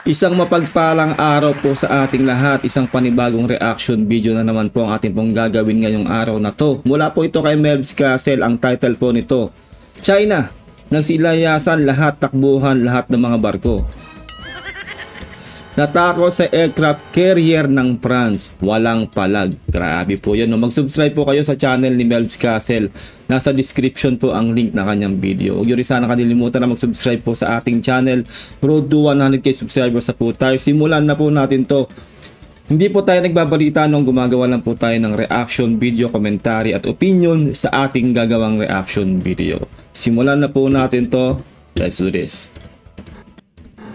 Isang mapagpalang araw po sa ating lahat, isang panibagong reaction video na naman po ang ating pong gagawin ngayong araw na to. Mula po ito kay Melbs Castle, ang title po nito, China, nagsilayasan lahat, takbuhan lahat ng mga barko. Natakot sa aircraft carrier ng France, walang palag. Grabe po yan. No? Mag-subscribe po kayo sa channel ni Melbs Castle. Nasa description po ang link na kanyang video. Huwag nyo rin sana kanilimutan na mag-subscribe po sa ating channel. Road to 100k subscribers na po tayo. Simulan na po natin to. Hindi po tayo nagbabalita nung gumagawa lang po tayo ng reaction video, commentary at opinion sa ating gagawang reaction video. Simulan na po natin to. Let's do this.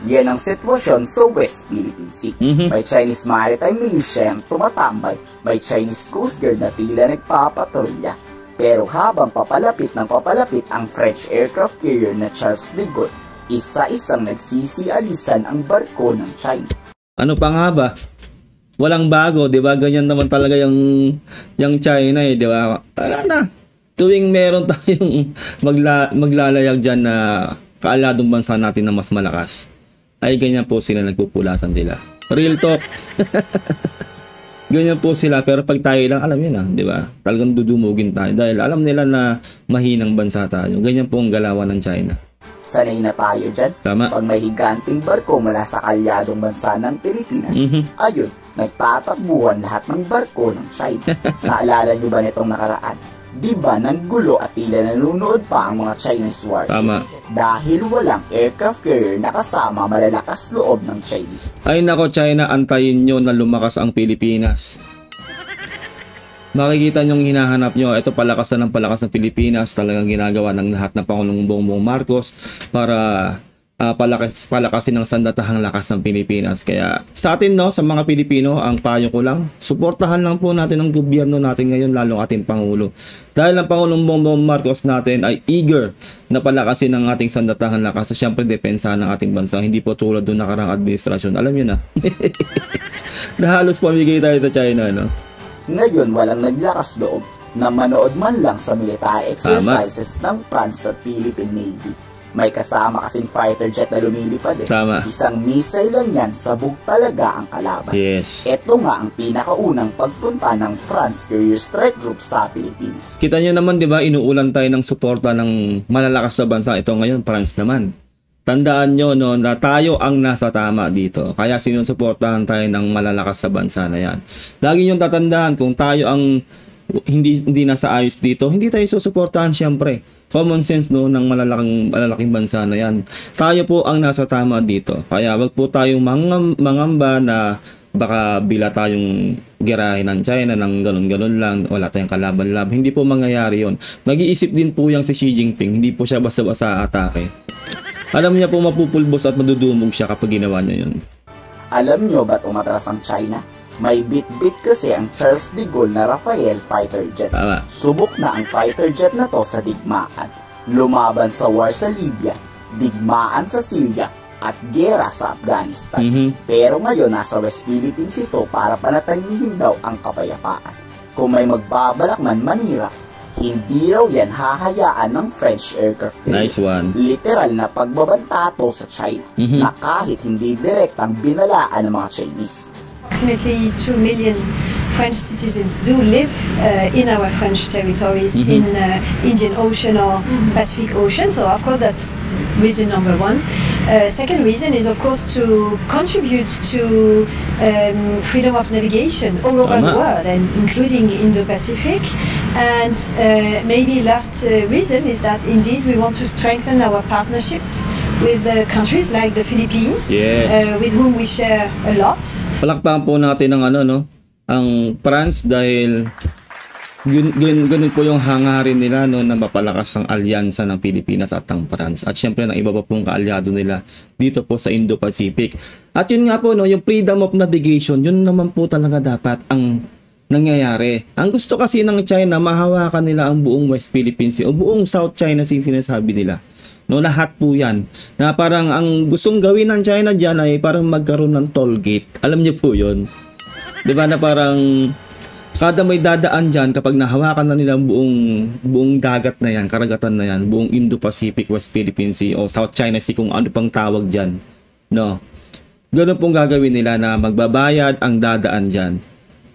Yan ang sitwasyon sa West Philippine Sea. May Chinese maritime militia ang tumatambay. May Chinese Coast Guard na tila nagpapatrolya. Pero habang papalapit ng papalapit ang French aircraft carrier na Charles de Gaulle, isa-isang nagsisialisan ang barko ng China. Ano pa nga ba? Walang bago, 'di ba? Ganyan naman talaga yung China eh, 'di ba? Tara na. Tuwing meron tayong maglalayag diyan na kaaladong bansa natin na mas malakas, ay ganyan po sila, nagpupulasan sila. Real talk. Ganyan po sila, pero pag tayo lang, alam yun di ba? Talagang dudumugin tayo dahil alam nila na mahinang bansa tayo. Ganyan po ang galawan ng China. Sanay na tayo dyan. Tama. Pag may higanting barko mula sa kalyadong bansa ng Pilipinas, ayun, nagtatakbuhan lahat ng barko ng China. Naalala nyo ba nitong nakaraan? Diba nanggulo at tila nanunood pa ang mga Chinese warship? Tama. Dahil walang aircraft carrier na kasama malalakas loob ng Chinese. Ay nako China, antayin nyo na lumakas ang Pilipinas. Makikita nyo yung hinahanap nyo. Ito palakasan ng Pilipinas. Talagang ginagawa ng lahat ng Pangulong Bongbong Marcos para palakasin ng sandatahang lakas ng Pilipinas. Kaya sa atin sa mga Pilipino, ang payo ko lang, suportahan lang po natin ang gobyerno natin ngayon, lalo ating Pangulo. Dahil ang Pangulong Bongbong Marcos natin ay eager na palakasin ang ating sandatahang lakas sa siyempre depensa ng ating bansa. Hindi po tulad doon nakarang administrasyon. Alam nyo na. Na halos pamigay tayo sa China, no? Ngayon walang naglakas loob na manood man lang sa military exercises ng France at Philippine Navy. May kasama kasing fighter jet na lumilipad eh. Tama. Isang missile lang yan, sabog talaga ang kalaban. Yes. Ito nga ang pinakaunang pagpunta ng France Carrier Strike Group sa Pilipinas. Kita nyo naman, di ba, inuulan tayo ng suporta ng malalakas na bansa. Ito ngayon, France naman. Tandaan nyo na tayo ang nasa tama dito. Kaya sinusuportahan tayo ng malalakas sa bansa na yan. Lagi nyo tatandaan, kung tayo ang hindi nasa ayos dito, hindi tayo susuportahan siyempre. Common sense ng malalaking bansa na yan. Tayo po ang nasa tama dito. Kaya wag po tayong mangamba na baka bila tayong girahin ng China ng ganun-ganun lang, wala tayong kalaban-laban. Hindi po mangyayari yon. Nag-iisip din po yung si Xi Jinping. Hindi po siya basta-basta atake. Alam niya po mapupulbos at madudumog siya kapag ginawa niya yun. Alam nyo ba't umatras ang China? May bit-bit kasi ang Charles de Gaulle na Rafael fighter jet. Tama. Subok na ang fighter jet na to sa digmaan. Lumaban sa war sa Libya, digmaan sa Syria, at gera sa Afghanistan. Pero ngayon nasa West Philippines ito para panatilihin daw ang kapayapaan. Kung may magbabalak man manira, hindi raw yan hahayaan ng French aircraft carrier. Nice one. Literal na pagbabanta to sa China na kahit hindi direktang binalaan ng mga Chinese. Approximately 2 million French citizens do live in our French territories in Indian Ocean or Pacific Ocean. So of course that's reason number one. Second reason is of course to contribute to freedom of navigation all over the world, and including Indo-Pacific. And maybe last reason is that indeed we want to strengthen our partnerships with countries like the Philippines, with whom we share a lot. Palakpakan po natin ang ang France dahil ganun po yung hangarin nila na mapalakas ang alyansa ng Pilipinas at ang France. At syempre ng iba pa pong kaalyado nila dito po sa Indo-Pacific. At yun nga po yung freedom of navigation, yun naman po talaga dapat ang nangyayari. Ang gusto kasi ng China, mahawakan nila ang buong West Philippines o buong South China Sea, sinasabi nila. Lahat po yan. Na parang ang gustong gawin ng China dyan ay parang magkaroon ng toll gate. Alam niyo po yun. Diba na parang kada may dadaan dyan, kapag nahawakan na nila buong dagat na yan, karagatan na yan, buong Indo-Pacific, West Philippine Sea o South China Sea, kung ano pang tawag dyan, no? ganun pong gagawin nila na magbabayad ang dadaan dyan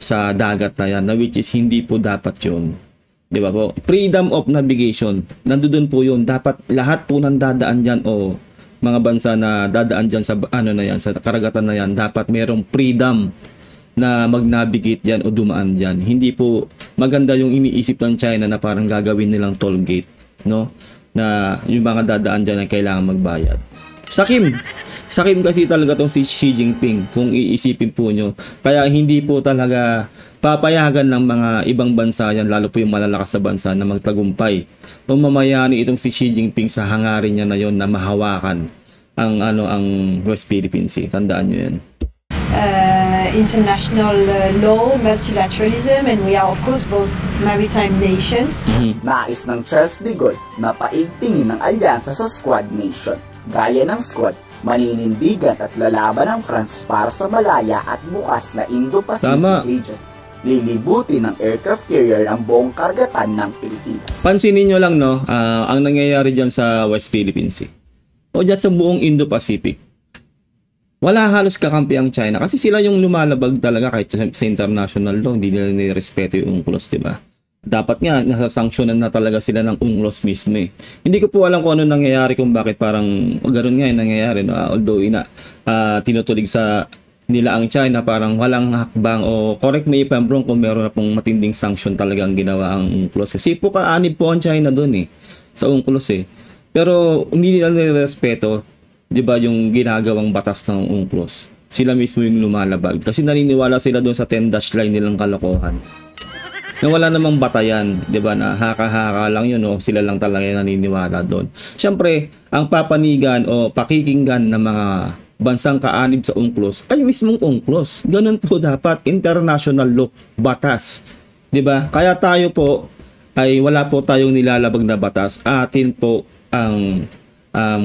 sa dagat na yan, na which is hindi po dapat yun. Di ba po? Freedom of navigation. Nandoon po yun. Dapat lahat po ng dadaan dyan o mga bansa na dadaan dyan sa ano na yan, sa karagatan na yan, dapat merong freedom na mag-navigate dyan o dumaan dyan. Hindi po maganda yung iniisip ng China na parang gagawin nilang toll gate, no? Na yung mga dadaan dyan ay kailangan magbayad. Sakim kasi talaga tong si Xi Jinping kung iisipin po nyo. Kaya hindi po talaga papayagan ng mga ibang bansa yan, lalo po yung malalakas sa bansa na magtagumpay o mamayani itong si Xi Jinping sa hangarin niya na yon na mahawakan ang West Philippine Sea. Tandaan nyo yan. International law, multilateralism, and we are of course both maritime nations. Nais ng Charles de Gaulle na paigtingin ng alyansa sa Squad Nation. Gaya ng Squad, maninindigan at lalaban ng France para sa malaya at bukas na Indo-Pacific region. Lilibutin ng aircraft carrier ang buong karagatan ng Pilipinas. Pansinin nyo lang, no, ang nangyayari dyan sa West Philippine Sea o dyan sa buong Indo-Pacific. Wala halos kakampi ang China kasi sila yung lumalabag talaga kahit sa international law, hindi nila nirespeto yung UNCLOS, diba? Dapat nga, nasasangsyonan na talaga sila ng UNCLOS mismo eh. Hindi ko po alam kung ano nangyayari, kung bakit parang ganoon nga yung nangyayari, no? Although tinutulig sa nila ang China, parang walang hakbang o correct me if I'm wrong kung meron na pong matinding sanction talaga ang ginawa ang UNCLOS. Kasi po kaanib po ang China doon eh, sa UNCLOS eh. Pero hindi nila nirespeto, di ba, yung ginagawang batas ng UNCLOS. Sila mismo yung lumalabag. Kasi naniniwala sila doon sa 10-dash line nilang kalokohan. Na wala namang batayan, di ba, na haka-haka lang yun, o sila lang talaga yung naniniwala doon. Siyempre, ang papanigan o pakikinggan ng mga bansang kaanib sa UNCLOS ay mismong UNCLOS. Ganun po dapat, international law, batas. Di ba? Kaya tayo po ay wala po tayong nilalabag na batas. Atin po ang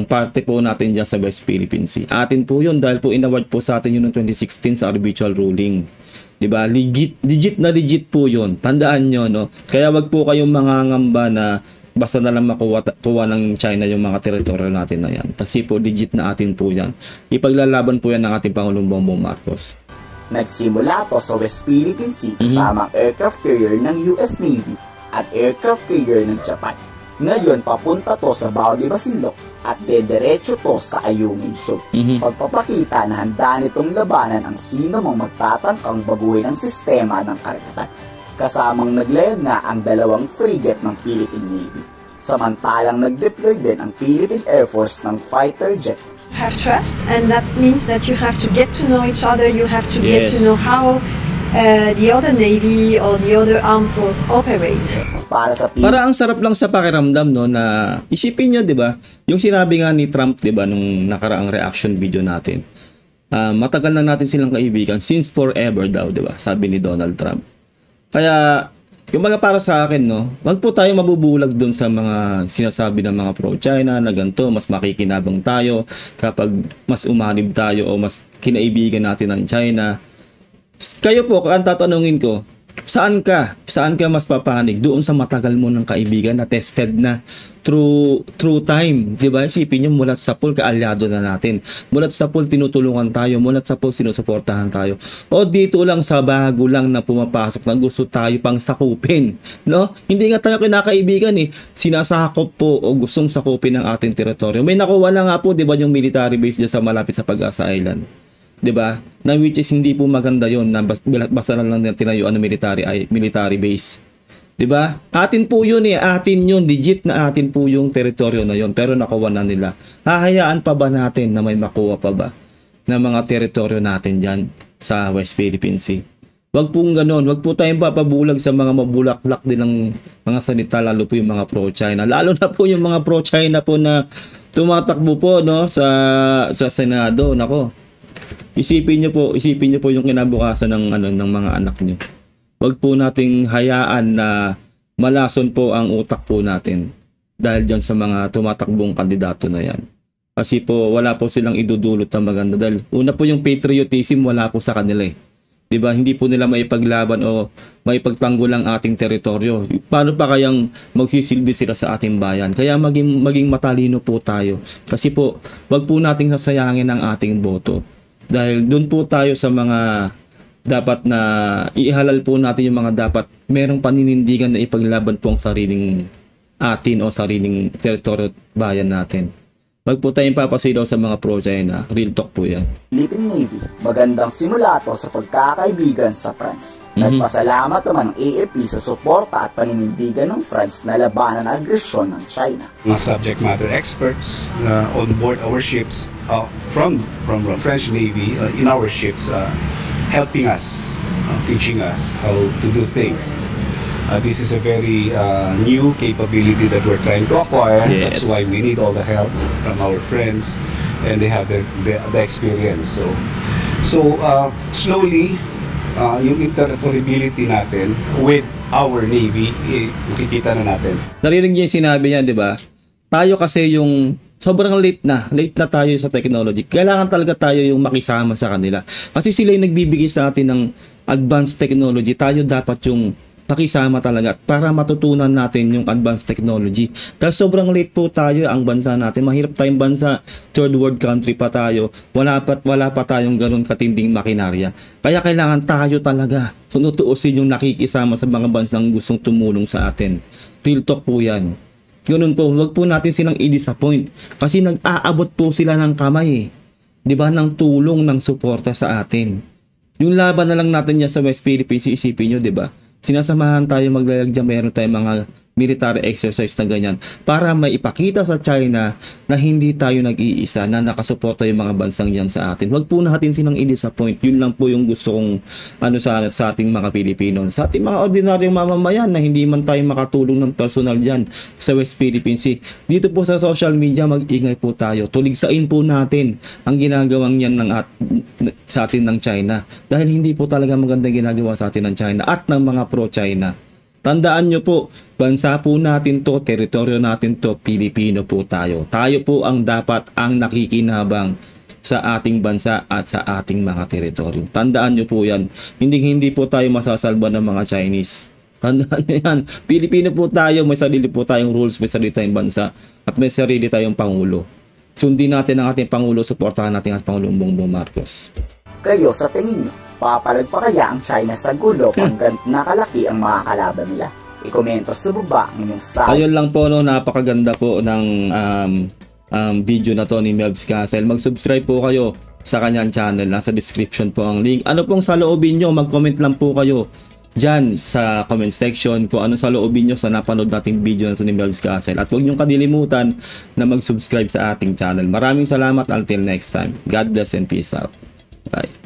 parte po natin dyan sa West Philippine Sea. Atin po yun dahil po inaward po sa atin yun noong 2016 sa arbitral ruling. Diba? Legit po yun. Tandaan nyo, no? Kaya wag po kayong mangangamba na basta na lang makuha ng China yung mga teritoryo natin na yan. Kasi po legit na atin po yan. Ipaglalaban po yan ng ating Pangulong Bongbong Marcos. Nagsimula to sa West Philippine Sea kasamang aircraft carrier ng US Navy at aircraft carrier ng Japan. Ngayon, papunta to sa Bao de Masinloc at dederecho to sa Ayungin Shoal. Pagpapakita na handa nitong labanan ang sino mang magtatangkang baguhin ang sistema ng karagatan. Kasamang naglayag nga ang dalawang frigate ng Philippine Navy. Samantalang nag-deploy din ang Philippine Air Force ng fighter jet. Have trust, and that means that you have to get to know each other, you have to get to know how the other Navy or the other armed force operates. Para ang sarap lang sa pakiramdam, no, na isipin nyo, di ba, yung sinabi nga ni Trump, di ba, nung nakaraang reaction video natin, matagal na natin silang kaibigan, since forever daw, di ba, sabi ni Donald Trump. Kaya, yung mga para sa akin, no, wag po tayo mabubulag dun sa mga sinasabi ng mga pro-China na ganito, mas makikinabang tayo kapag mas umanib tayo o mas kinaibigan natin ng China. Kayo po, ang tatanungin ko, saan ka mas papanig? Doon sa matagal mo ng kaibigan na tested na through time, di ba? Isipin nyo, mulat sa pool, kaalyado na natin. Mulat sa pool, tinutulungan tayo. Mulat sa pool, sinusuportahan tayo. O dito lang sa bago lang na pumapasok na gusto tayo pang sakupin, no? Hindi nga tayo kinakaibigan eh. Sinasakop po o gustong sakupin ng ating teritoryo. May nakuha na nga po, di ba, yung military base dyan sa malapit sa Pag-asa Island. 'Di ba? Na which is hindi po maganda 'yon na basta lang tinayuan ng military base. 'Di ba? Atin po 'yun eh, atin 'yun, legit na atin po yung teritoryo na 'yon, pero nakuha na nila. Hahayaan pa ba natin na may makuha pa ba na mga teritoryo natin diyan sa West Philippine Sea? Wag pong ganoon, wag po tayong papabulag sa mga mabulaklak din ng mga salita, lalo po yung mga pro-China. Lalo na po yung mga pro-China po na tumatakbo po, no, sa Senado. Nako. Isipin niyo po yung kinabukasan ng mga anak niyo. Wag po nating hayaan na malason po ang utak po natin dahil diyan sa mga tumatakbong kandidato na yan. Kasi po wala po silang idudulot na maganda dahil una po yung patriotism wala po sa kanila eh. 'Di ba? Hindi po nila maipaglaban o maipagtanggol ang ating teritoryo. Paano pa kayang magsisilbi sila sa ating bayan? Kaya maging matalino po tayo. Kasi po wag po nating sasayangin ang ating boto. Dahil doon po tayo sa mga dapat na ihalal po natin yung mga dapat merong paninindigan na ipaglaban po ang sariling atin o sariling teritoryo at bayan natin. Wag po tayong papasilaw sa mga pro-China. Real talk po yan. Philippine Navy, magandang simula to sa pagkakaibigan sa France. Nagpasalamat naman ang AFP sa suporta at paninindigan ng France na labanan ang agresyon ng China. Mga subject matter experts on board our ships from the French Navy in our ships helping us, teaching us how to do things. This is a very new capability that we're trying to acquire. Yes. That's why we need all the help from our friends, and they have the experience. So slowly, yung interoperability natin with our Navy, makikita na natin. Narinig niyo yung sinabi niya, di ba? Tayo kasi yung sobrang late na tayo sa technology. Kailangan talaga tayo yung makisama sa kanila. Kasi sila yung nagbibigay sa atin ng advanced technology. Tayo dapat yung pakisama talaga para matutunan natin yung advanced technology. Dahil sobrang late po tayo ang bansa natin. Mahirap tayong bansa, third world country pa tayo. Wala pa tayong ganun katinding makinarya. Kaya kailangan tayo talaga tutuusin yung nakikisama sa mga bansang gustong tumulong sa atin. Real talk po yan. Ganun po, wag po natin silang i-disappoint. Kasi nag-aabot po sila ng kamay. Diba? Ng tulong, ng suporta sa atin. Yung laban na lang natin yan sa West Philippines, isipin nyo, diba? Sinasamahan tayo maglalag dyan, meron tayong mga military exercise na ganyan para maipakita sa China na hindi tayo nag-iisa, na nakasuporta yung mga bansang yan sa atin. Wag po natin silang i-disappoint. Yun lang po yung gusto kong sa ating mga Pilipino, sa ating mga ordinaryong mamamayan na hindi man tayo makatulong ng personal dyan sa West Philippine Sea. Dito po sa social media, mag-ingay po tayo. Tuligsain po natin ang ginagawang yan sa atin ng China. Dahil hindi po talaga magandang ginagawa sa atin ng China at ng mga pro-China. Tandaan nyo po, bansa po natin to, teritoryo natin to, Pilipino po tayo. Tayo po ang dapat ang nakikinabang sa ating bansa at sa ating mga teritoryo. Tandaan nyo po yan. Hindi po tayo masasalba ng mga Chinese. Tandaan nyo yan. Pilipino po tayo, may sarili po tayong rules, may sarili tayong bansa, at may sarili tayong Pangulo. Sundin natin ang ating Pangulo, suportahan natin ang Pangulong Bongbong Marcos. Kayo sa tingin nyo, papalag pa kaya ang China sa gulo hanggang nakalaki ang mga kalaban nila? I-komento sa baba ang inyong side. Ayun lang po, no, napakaganda po ng video na to ni Melvs Castle. Mag-subscribe po kayo sa kanyang channel. Nasa description po ang link. Ano pong saloobin nyo? Mag-comment lang po kayo dyan sa comment section kung ano saloobin nyo sa napanood nating video na to ni Melvs Castle. At huwag nyo kadilimutan na mag-subscribe sa ating channel. Maraming salamat. Until next time. God bless and peace out. Bye.